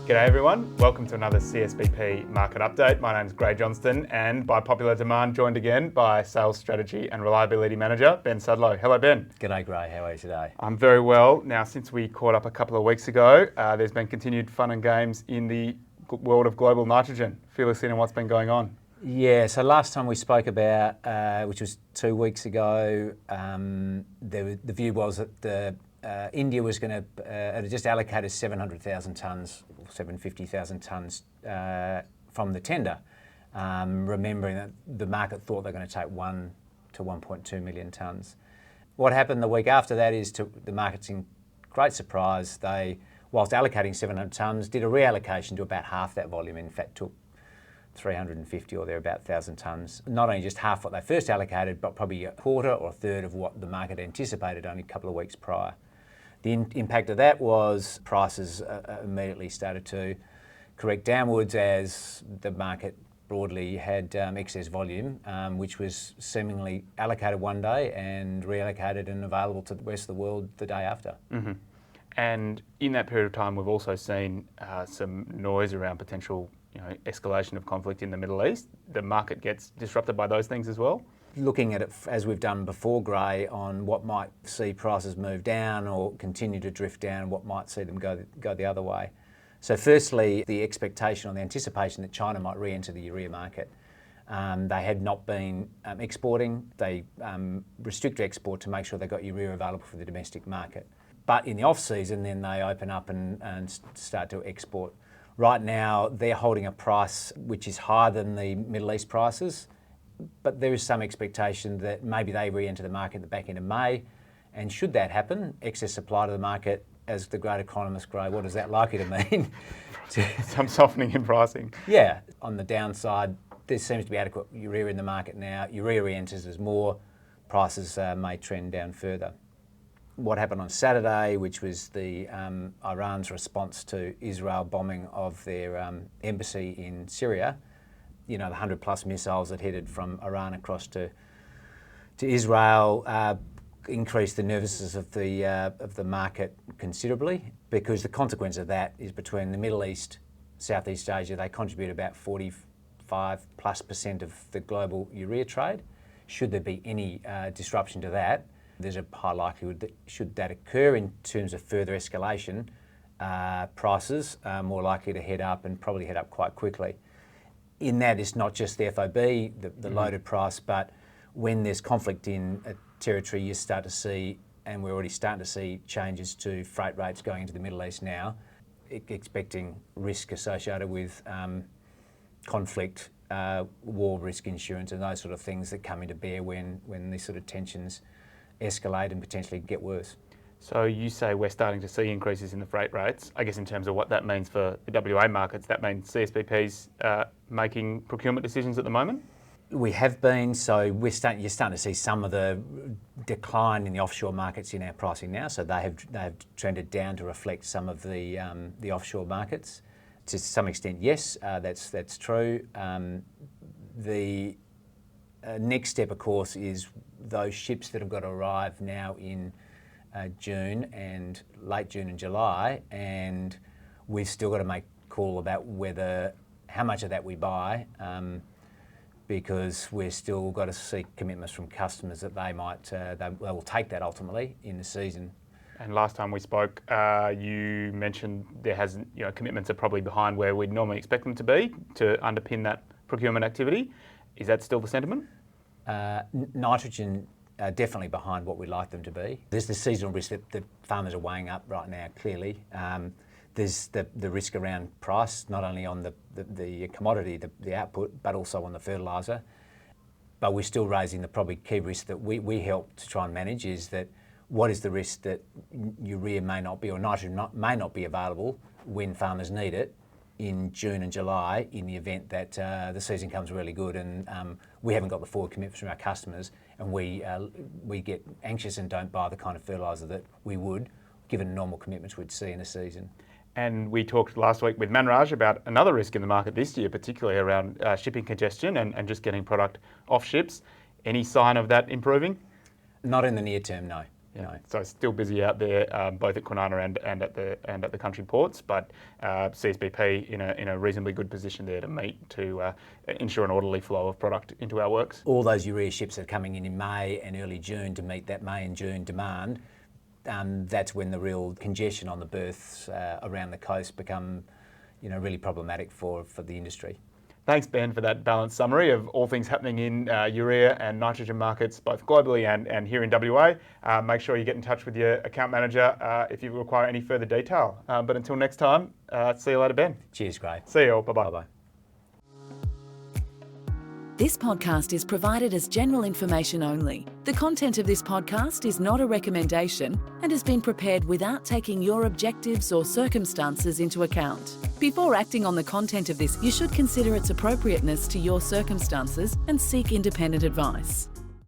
G'day everyone, welcome to another CSBP Market Update. My name is Grey Johnston and by popular demand joined again by Sales Strategy and Reliability Manager, Ben Sudlow. Hello Ben. G'day Grey, how are you today? I'm very well. Now since we caught up a couple of weeks ago, there's been continued fun and games in the world of global nitrogen. Fill us in on what's been going on. Yeah, so last time we spoke about, which was 2 weeks ago, the view was that India was going to had just allocated 700,000 tonnes, 750,000 tonnes from the tender, remembering that the market thought they were going to take 1 to 1.2 million tonnes. What happened the week after that is, to the market's in great surprise, they, whilst allocating 700 tonnes, did a reallocation to about half that volume. In fact, took 350 or thereabout thousand tonnes, not only just half what they first allocated, but probably a quarter or a third of what the market anticipated only a couple of weeks prior. The impact of that was prices immediately started to correct downwards as the market broadly had excess volume, which was seemingly allocated one day and reallocated and available to the rest of the world the day after. Mm-hmm. And in that period of time, we've also seen some noise around potential escalation of conflict in the Middle East. The market gets disrupted by those things as well. Looking at it as we've done before, Grey, on what might see prices move down or continue to drift down, what might see them go the other way. So firstly, the expectation or the anticipation that China might re-enter the urea market. They had not been exporting. They restrict export to make sure they got urea available for the domestic market. But in the off-season, then they open up and start to export. Right now, they're holding a price which is higher than the Middle East prices, but there is some expectation that maybe they re-enter the market at the back end of May. And should that happen, excess supply to the market, as the great economist Grey, what is that likely to mean? Some softening in pricing. Yeah, on the downside, there seems to be adequate urea in the market now. Urea re-enters as more, prices may trend down further. What happened on Saturday, which was the Iran's response to Israel bombing of their embassy in Syria, the 100+ missiles that headed from Iran across to Israel, increased the nervousness of the market considerably, because the consequence of that is between the Middle East, Southeast Asia, they contribute about 45+% of the global urea trade. Should there be any disruption to that, there's a high likelihood that should that occur in terms of further escalation, prices are more likely to head up and probably head up quite quickly. In that, it's not just the FOB, the loaded price, but when there's conflict in a territory, you start to see, and we're already starting to see, changes to freight rates going into the Middle East now, expecting risk associated with conflict, war risk insurance and those sort of things that come into bear when these sort of tensions escalate and potentially get worse. So you say we're starting to see increases in the freight rates. I guess in terms of what that means for the WA markets, that means CSBP's making procurement decisions at the moment? We have been, so you're starting to see some of the decline in the offshore markets in our pricing now. So they have trended down to reflect some of the offshore markets. To some extent, yes, that's true. The next step, of course, is those ships that have got to arrive now in June and late June and July, and we've still got to make a call about how much of that we buy, because we're still got to seek commitments from customers that they will take that ultimately in the season. And last time we spoke, you mentioned commitments are probably behind where we'd normally expect them to be to underpin that procurement activity. Is that still the sentiment? Nitrogen definitely behind what we'd like them to be. There's the seasonal risk that farmers are weighing up right now, clearly. There's the risk around price, not only on the commodity, the output, but also on the fertiliser. But we're still raising the probably key risk that we help to try and manage, is that what is the risk that urea may not be, or nitrogen may not be available when farmers need it in June and July, in the event that the season comes really good and we haven't got the forward commitments from our customers, and we get anxious and don't buy the kind of fertiliser that we would, given normal commitments we'd see in a season. And we talked last week with Manraj about another risk in the market this year, particularly around shipping congestion and just getting product off ships. Any sign of that improving? Not in the near term, no. Yeah. No. So still busy out there, both at Kwinana and at the country ports, but CSBP in a reasonably good position there to meet to ensure an orderly flow of product into our works. All those urea ships are coming in May and early June to meet that May and June demand. That's when the real congestion on the berths around the coast become, really problematic for the industry. Thanks, Ben, for that balanced summary of all things happening in urea and nitrogen markets, both globally and here in WA. Make sure you get in touch with your account manager if you require any further detail. But until next time, see you later, Ben. Cheers, Gray. See you all. Bye-bye. Bye-bye. This podcast is provided as general information only. The content of this podcast is not a recommendation and has been prepared without taking your objectives or circumstances into account. Before acting on the content of this, you should consider its appropriateness to your circumstances and seek independent advice.